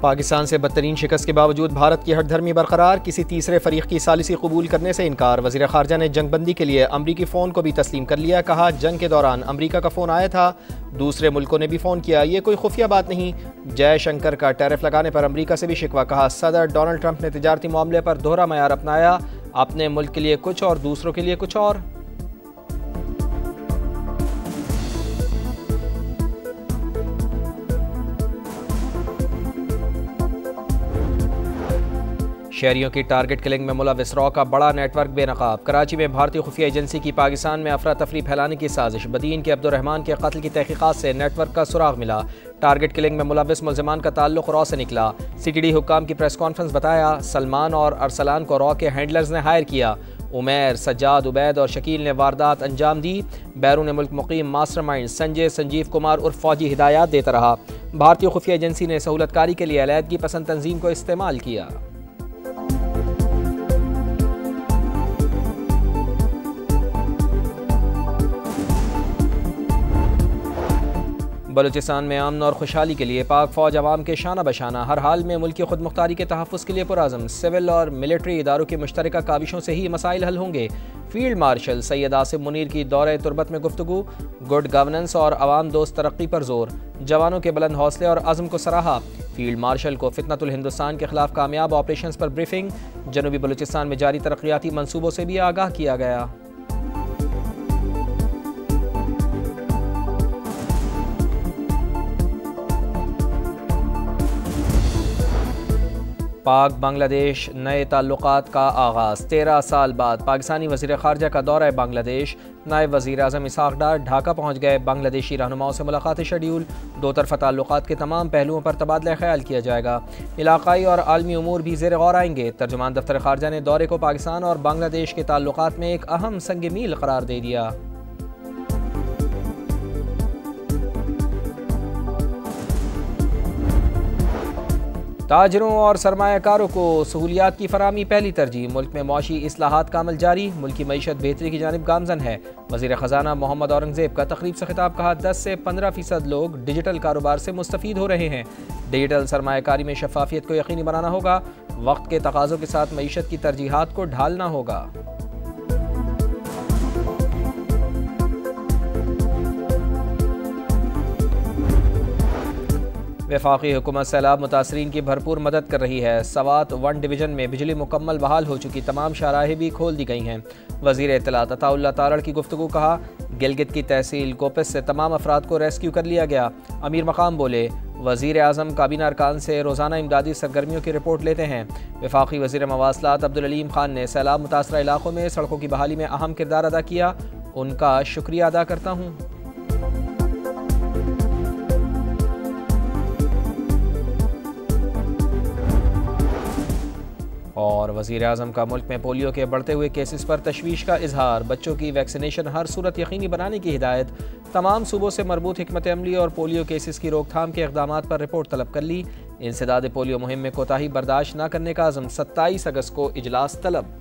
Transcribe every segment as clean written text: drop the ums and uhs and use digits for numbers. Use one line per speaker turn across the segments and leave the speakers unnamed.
पाकिस्तान से बदतरीन शिकस्त के बावजूद भारत की हठधर्मी बरकरार, किसी तीसरे फरीक की सालिसी कबूल करने से इनकार। वज़ीर ख़ारजा ने जंगबंदी के लिए अमरीकी फ़ोन को भी तस्लीम कर लिया। कहा, जंग के दौरान अमरीका का फ़ोन आया था, दूसरे मुल्कों ने भी फ़ोन किया, ये कोई खुफिया बात नहीं। जयशंकर का टैरिफ लगाने पर अमरीका से भी शिकवा। कहा, सदर डोनाल्ड ट्रंप ने तिजारती मामले पर दोहरा मयार अपनाया, अपने मुल्क के लिए कुछ और दूसरों के लिए कुछ और। शहरियों की टारगेट किलिंग में मुलविस रॉ का बड़ा नेटवर्क बेनकाब। कराची में भारतीय खुफिया एजेंसी की पाकिस्तान में अफरा तफरी फैलाने की साजिश। बदीन के अब्दुर्रहमान के कत्ल की तहकीकात से नेटवर्क का सुराग मिला। टारगेट किलिंग में मुलविस मुल्ज़िमान का ताल्लुक रॉ से निकला। CTD हुक्काम की प्रेस कॉन्फ्रेंस बताया, सलमान और अरसलान को रॉ के हैंडलर्स ने हायर किया। उमैर, सज्जाद, उबैद और शकील ने वारदात अंजाम दी। बैरून मुल्क मुकीम मास्टरमाइंड संजीव कुमार उर्फ फौजी हिदायत देता रहा। भारतीय खुफिया एजेंसी ने सहूलतकारी के लिए अलहदगी पसंद तंजीम को इस्तेमाल किया। बलूचिस्तान में अमन और खुशहाली के लिए पाक फौज अवाम के शाना बशाना, हर हाल में मुल्क की खुद मुख्तारी के तहफ़्फ़ुज़ के लिए पुरअज़्म। सिविल और मिलिट्री इदारों की मुश्तरका काविशों से ही मसाइल हल होंगे। फील्ड मार्शल सैयद आसिम मुनीर की दौरे तुरबत में गुफ्तगू। गुड गवर्नेंस और अवाम दोस्त तरक्की पर जोर। जवानों के बुलंद हौसले और अज़्म को सराहा। फील्ड मार्शल को फितनतुल हिंदुस्तान के खिलाफ कामयाब ऑपरेशन पर ब्रीफिंग। जनूबी बलूचिस्तान में जारी तरक्याती मनसूबों से भी आगाह किया गया। पाक बांग्लादेश नए ताल्लुकात का आगाज़। 13 साल बाद पाकिस्तानी वज़ीर ख़ारजा का दौरा बांग्लादेश। नायब वज़ीर आज़म इसहाक़ डार ढाका पहुँच गए। बांग्लादेशी रहनुमाओं से मुलाकातें शेड्यूल। दो तरफ़ा ताल्लुकात के तमाम पहलुओं पर तबादला ख्याल किया जाएगा। इलाक़ाई और आलमी उमूर भी ज़ेर गौर आएंगे। तर्जुमान दफ्तर ख़ारजा ने दौरे को पाकिस्तान और बांग्लादेश के ताल्लुकात में एक अहम संग मील करार दे दिया। ताजरों और सरमायाकारों को सहूलियात की फराहमी पहली तरजीह। मुल्क में मौशी इस्लाहात का अमल जारी। मुल्की मईशत बेहतरी की जानिब गामजन है। वज़ीर ख़जाना मोहम्मद औरंगज़ेब का तकरीब से खिताब। कहा, 10 से 15% लोग डिजिटल कारोबार से मुस्तफ़ीद हो रहे हैं। डिजिटल सरमायाकारी में शफाफियत को यकीनी बनाना होगा। वक्त के तकाज़ों के साथ मईशत की तरजीहात को ढालना होगा। वफाकी हुकूमत सैलाब मुतासरीन की भरपूर मदद कर रही है। सवात 1 डिवीज़न में बिजली मुकम्मल बहाल हो चुकी, तमाम शाहराहें भी खोल दी गई हैं। वज़ीर इत्तलात अताउल्लाह तारड़ की गुफ्तगू। कहा, गिलगित की तहसील कोपिस से तमाम अफराद को रेस्क्यू कर लिया गया। अमीर मकाम बोले, वज़ीर आज़म काबीना अरकान से रोज़ाना इमदादी सरगर्मियों की रिपोर्ट लेते हैं। वफाकी वज़ीर मवासलात अब्दुल अलीम खान ने सैलाब मुतासरा इलाकों में सड़कों की बहाली में अहम किरदार अदा किया, उनका शुक्रिया अदा करता हूँ। और वज़ीर आज़म का मुल्क में पोलियो के बढ़ते हुए केसेस पर तशवीश का इजहार। बच्चों की वैक्सीनेशन हर सूरत यकीनी बनाने की हिदायत। तमाम सूबों से मरबूत हिकमत अमली और पोलियो केसेस की रोकथाम के इक़दामात पर रिपोर्ट तलब कर ली। इंसदाद पोलियो मुहिम में कोताही बर्दाश्त न करने का अज़म। 27 अगस्त को इजलास तलब।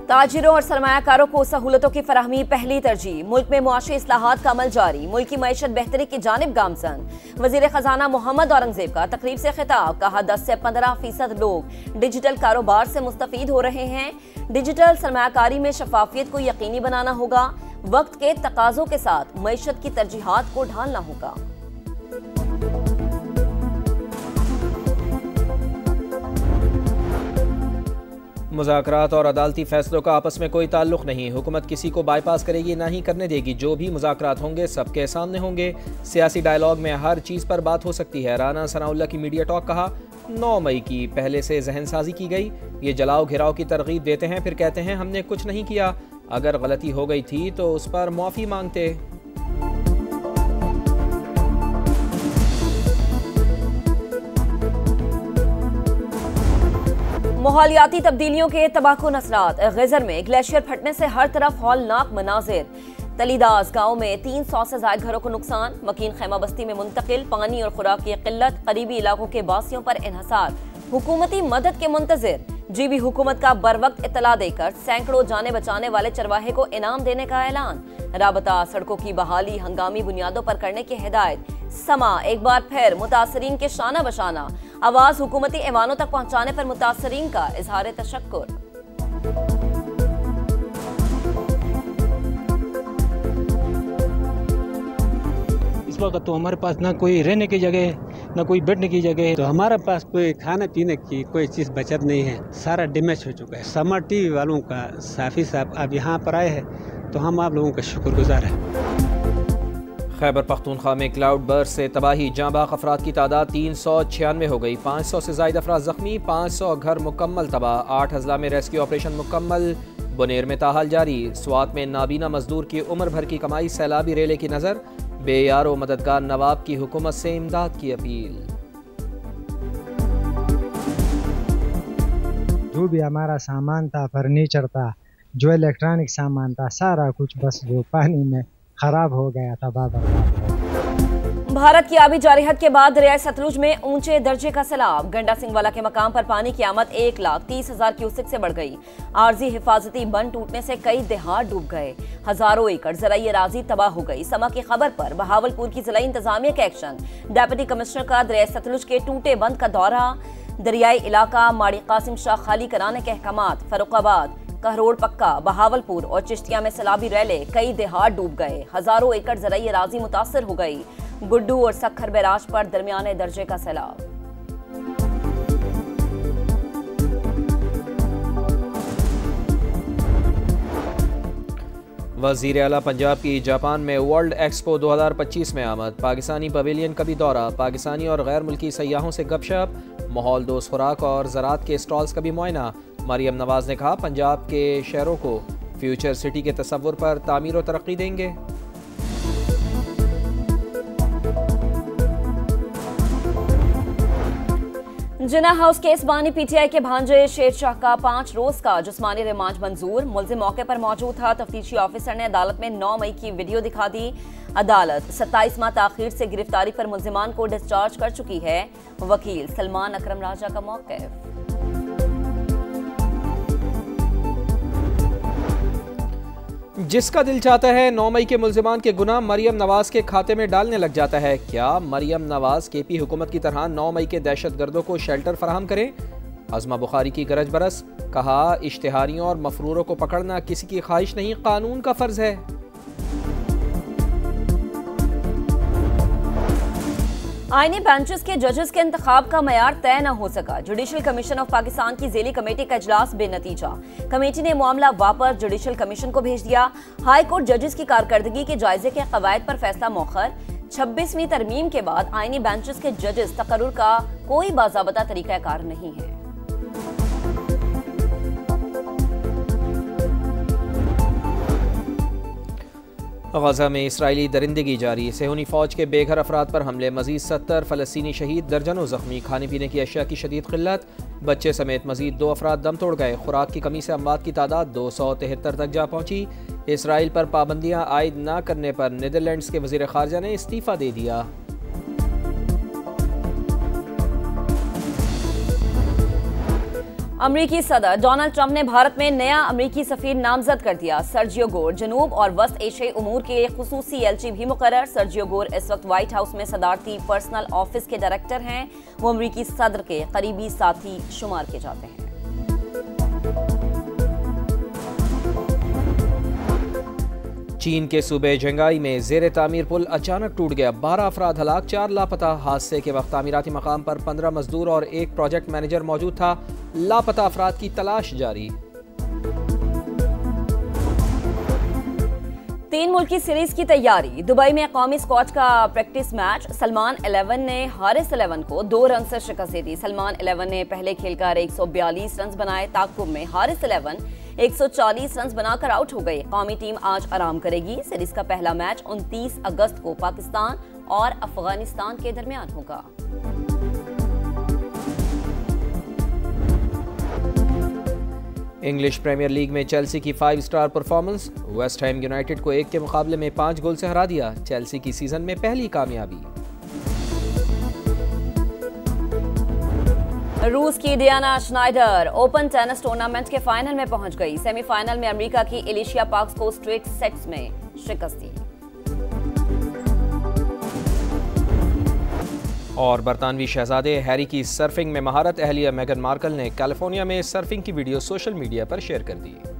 ताजिरों और सरमायाकारों को सहूलतों की फराहमी पहली तरजीह। मुल्क में मुआशी इस्लाहात का अमल जारी। मुल्की मईशत बेहतरी की जानिब गामजन। वज़ीर ख़जाना मोहम्मद औरंगज़ेब का तकरीब से खिताब। कहा, 10 से 15% लोग डिजिटल कारोबार से मुस्तफ़ीद हो रहे हैं। डिजिटल सरमायाकारी में शफाफियत को यकीनी बनाना होगा। वक्त के तकाज़ों के साथ मईशत की तरजीहात को ढालना होगा।
मुज़ाकरात और अदालती फैसलों का आपस में कोई ताल्लुक़ नहीं। हुकूमत किसी को बाईपास करेगी, ना ही करने देगी। जो भी मुज़ाकरात होंगे सबके सामने होंगे। सियासी डायलॉग में हर चीज़ पर बात हो सकती है। राना सनाउल्लाह की मीडिया टॉक। कहा, 9 मई की पहले से जहन साजी की गई। ये जलाओ घिराव की तरगीब देते हैं, फिर कहते हैं हमने कुछ नहीं किया। अगर गलती हो गई थी तो उस पर माफ़ी मांगते।
माहौलियाती तब्दीलियों के तबाहकुन असरात। गजर में ग्लेशियर फटने से हर तरफ हौलनाक मनाजिर। तलीदास गांव में 300 से ज्यादा घरों को नुकसान। मकीन खैमा बस्ती में मुंतकिल। पानी और खुराक की किल्लत। करीबी इलाकों के बासियों पर इन्हसार। हुकूमती मदद के मुंतजिर। जीबी हुकूमत का बरवक्त इत्तला देकर सैकड़ों जाने बचाने वाले चरवाहे को इनाम देने का ऐलान। राबता सड़कों की बहाली हंगामी बुनियादों पर करने की हिदायत। समा एक बार फिर मुतासरीन के शाना बशाना, आवाज हुकूमती ऐवानों तक पहुंचाने पर मुतासरीन का इजहार तशक्कुर।
इस वक्त तो हमारे पास ना कोई रहने की जगह है, ना कोई बैठने की जगह है, तो हमारे पास कोई खाने पीने की कोई चीज़ बचत नहीं है, सारा डैमेज हो चुका है। समर टीवी वालों का साफी साहब आप यहाँ पर आए हैं तो हम आप लोगों का शुक्रगुजार हैं।
खैबर पख्तूनख्वा में क्लाउड बर्स्ट से तबाही, जाँ बाख अफराद की तादाद 396 हो गई, 500 से ज़ायद अफराद जख्मी, 500 घर मुकम्मल तबाह, 8 अजला में रेस्क्यू ऑपरेशन मुकम्मल। बुनेर में ताहाल जारी, स्वात में नाबीना मजदूर की उम्र भर की कमाई सैलाबी रेले की नज़र, बेयारो मददगार नवाब की हुकूमत से इमदाद की अपील।
जो भी हमारा सामान था, फर्नीचर था, जो इलेक्ट्रॉनिक सामान था, सारा कुछ बस वो पानी में खराब हो गया था।
भारत की आबी जारहत के बाद दरियाए सतलुज में ऊंचे दर्जे का सैलाब। गंडा सिंहवाला के मकाम पर पानी की आमद 1,30,000 क्यूसेक से बढ़ गई। आर्जी हिफाजती बंद टूटने से कई देहात डूब गए, हजारों एकड़ ज़राई अराजी तबाह हो गई। समा की खबर पर बहावलपुर की जिला इंतजामिया का एक्शन। डिप्टी कमिश्नर का दरियाए सतलुज के टूटे बंद का दौरा। दरियाई इलाका माड़ी कासिम शाह खाली कराने के अहकामात। फर्रुखाबाद, कहरोड़ पक्का, बहावलपुर और चिश्तिया में सैलाबी रैले, कई देहात डूब गए, हजारों एकड़ ज़राई अराजी मुतासर हो गई। गुड्डू और सखर बैराज पर दरमियाने दर्जे का सैलाब।
वज़ीर आला पंजाब की जापान में वर्ल्ड एक्सपो 2025 में आमद। पाकिस्तानी पवेलियन का भी दौरा, पाकिस्तानी और गैर मुल्की सयाहों से गपशप, माहौल दोस्त खुराक और ज़राअत के स्टॉल्स का भी मुआयना। मरियम नवाज ने कहा, पंजाब के शहरों को फ्यूचर सिटी के तस्वुर पर तामीर और तरक्की देंगे।
जिना हाउस केस बानी पीटीआई के भांजे शेर शाह का 5 रोज का जिस्मानी रिमांड मंजूर। मुलजिम मौके पर मौजूद था। तफ्तीशी ऑफिसर ने अदालत में 9 मई की वीडियो दिखा दी। अदालत 27 माह ताखीर से गिरफ्तारी पर मुलजिमान को डिस्चार्ज कर चुकी है। वकील सलमान अकरम राजा का मौक़िफ़।
जिसका दिल चाहता है 9 मई के मुल्जिमान के गुनाह मरियम नवाज के खाते में डालने लग जाता है। क्या मरियम नवाज केपी हुकूमत की तरह 9 मई के दहशतगर्दों को शेल्टर फराहम करें? अज़मा बुखारी की गरज बरस, कहा इश्तिहारियों और मफरूरों को पकड़ना किसी की ख्वाहिश नहीं, कानून का फर्ज है।
आईनी बेंचेस के जजेस के इंतखाब का मयार तय न हो सका। जुडिशल कमीशन ऑफ पाकिस्तान की ज़ेली कमेटी का इजलास बेनतीजा। कमेटी ने मामला वापस जुडिशल कमीशन को भेज दिया। हाई कोर्ट जजेस की कारकर्दगी के जायजे के कवायद पर फैसला मौखर। 26वीं तरमीम के बाद आईनी बेंचेस के जजेस तकर्रुर का कोई बाज़ाबता तरीक़ाकार नहीं है।
गजा में इसराइली दरिंदगी जारी, सेहूनी फौज के बेघर अफराद पर हमले, मजीद 70 फ़लस्तीनी शहीद, दर्जनों जख्मी, खाने पीने की अशिया की शदीद किल्लत, बच्चे समेत मजीद 2 अफराद दम तोड़ गए। खुराक की कमी से अमवात की तादाद 273 तक जा पहुंची। इसराइल पर पाबंदियां आयद न करने पर नीदरलैंड्स के वज़ीर ख़ारजा ने इस्तीफ़ा दे दिया।
अमरीकी सदर डोनाल्ड ट्रंप ने भारत में नया अमरीकी सफीर नामजद कर दिया। सर्जियो गोर जनूब और वस्त एशियाई उमूर के खुसूसी एलची भी मुकर्रर। सर्जियो गोर इस वक्त व्हाइट हाउस में सदारती पर्सनल ऑफिस के डायरेक्टर हैं। वो अमरीकी सदर के करीबी साथी शुमार किए जाते हैं।
चीन के सूबे झंगाई में जेर तामीर पुल अचानक टूट गया, 12 अफराद हलाक, 4 लापता। हादसे के वक्त तामीराती मकाम पर 15 मजदूर और एक प्रोजेक्ट मैनेजर मौजूद था। लापता अफराद की तलाश जारी।
3 मुल्की सीरीज की तैयारी। दुबई में कौमी स्क्वाड का प्रैक्टिस मैच। सलमान 11 ने हारिस 11 को 2 रन से शिकस्त दे दी। सलमान 11 ने पहले खेलकर 142 रन बनाए। ताकुब में हारिस 11 140 रन बनाकर आउट हो गए। कौमी टीम आज आराम करेगी। सीरीज का पहला मैच 29 अगस्त को पाकिस्तान और अफगानिस्तान के दरमियान होगा।
इंग्लिश प्रीमियर लीग में चेल्सी की 5 star performance. West Ham United को 1 के मुकाबले में 5 गोल से हरा दिया। चेल्सी की सीजन में पहली कामयाबी।
रूस की Diana Schneider open tennis tournament के फाइनल में पहुंच गई। सेमीफाइनल में अमेरिका की एलिशिया पार्क्स को स्ट्रेट सेट्स में शिकस्त दी।
और बरतानवी शहजादे हैरी की सर्फिंग में महारत, अहलिया मेगन मार्कल ने कैलिफोर्निया में सर्फिंग की वीडियो सोशल मीडिया पर शेयर कर दी।